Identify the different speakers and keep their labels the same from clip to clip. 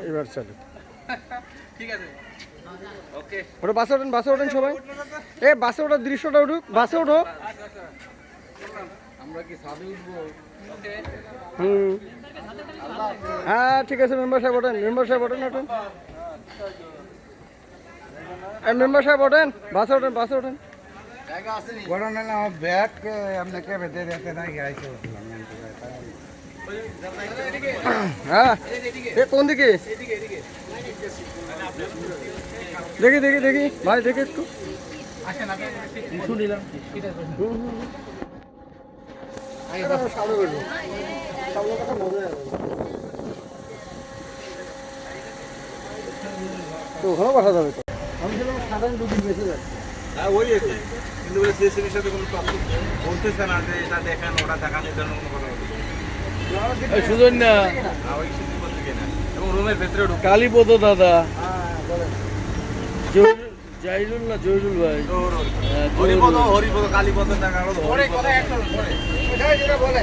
Speaker 1: এবার চলো
Speaker 2: ঠিক আছে ওকে
Speaker 1: ওটা বাসে ওঠেন সবাই এ বাসে ওঠার দৃশ্যটা উঠুক বাসে ওঠো
Speaker 2: আমরা কি সাদে উঠবো ওকে
Speaker 1: হুম হ্যাঁ ঠিক আছে মেম্বার সাহেব ওঠেন ওঠেন মেম্বার সাহেব ওঠেন বাসে ওঠেন
Speaker 2: জায়গা আছে নি
Speaker 3: বড় না আমার ব্যাগ আপনাকে বেঁধে দিতে নাই গাইছে
Speaker 1: হ্যাঁ এ কোন দিকে দেখি ভাই দেখি একটু
Speaker 2: আসেন আপনি টিস্যু নিলাম
Speaker 1: তো ওখানেও পাঠা যাবে তো আমি সেরকম সাধারণ রুগী বেঁচে যাচ্ছে
Speaker 2: হ্যাঁ ওই আছে কিন্তু বলে সিএসসির সাথে কোনো টপিক বলতেছে না যে এটা দেখেন ওটা দেখানোর জন্য কোনো কথা বলছে
Speaker 4: সুজন না
Speaker 2: ওই কিছু বলতে কি না এবং রুমের ভেতরে ঢুকে
Speaker 4: কালীপদ দাদা
Speaker 1: হ্যাঁ বলেন
Speaker 4: জাইরুল না জয়রুল ভাই
Speaker 2: হরিপদ কালীপদ টাকা পরে কথা একটা পরে
Speaker 1: যেটা বলে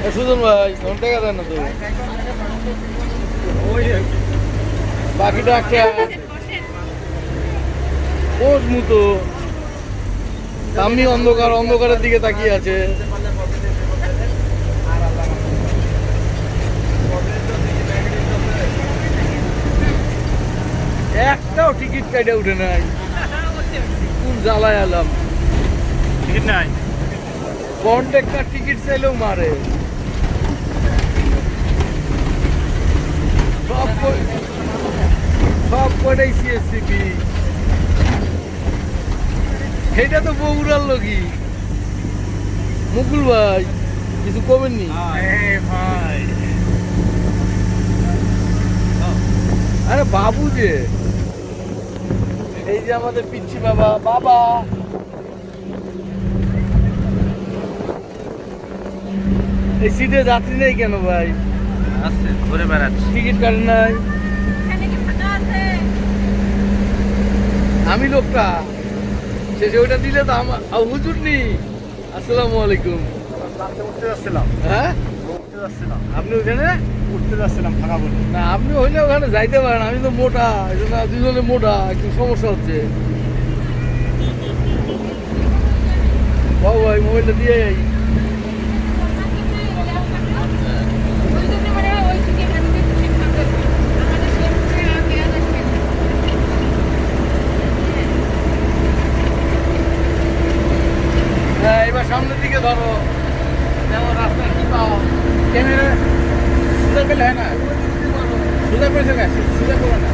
Speaker 4: সুজন ভাই কোন টাকা দেন না তো বাকিটা একটা কোষ মুতো আমি অন্ধকারের দিকে তাকিয়ে আছে একটাও টিকিট কাটে উঠে নাই কোন জ্বালায় এলাম
Speaker 2: ঠিক নাই
Speaker 4: কন্ট্রাক্টর টিকিট চাইলেও মারে সব কটাই সিএসসিপি সেইটা তো বগুড়ার লোকই মুকুল ভাই কিছু কমেননি
Speaker 2: ভাই
Speaker 4: আরে বাবু যে এই যে আমাদের পিচ্ছি বাবা এই সিটে যাত্রী নেই কেন ভাই
Speaker 2: আসছে ঘুরে বেড়াচ্ছে
Speaker 4: টিকিট কাটেন নাই আমি লোকটা শেষে ওইটা দিলে তো আমার হুজুর নি আসসালামু আলাইকুম
Speaker 3: উঠতে যাচ্ছিলাম
Speaker 4: হ্যাঁ আপনি ওখানে
Speaker 3: উঠতে যাচ্ছিলাম ফাঁকা বলে
Speaker 4: না আপনি হইলে ওখানে যাইতে পারেন আমি তো মোটা এই জন্য দুজনে মোটা একটু সমস্যা হচ্ছে বাবু ভাই মোবাইলটা দিয়ে যাই হ্যাঁ এবার সামনের দিকে ধরো যেমন রাস্তা কি পাও
Speaker 2: ক্যামেরা সুন্দর পেলে হয় না সুন্দর করেছে না সুন্দর করো না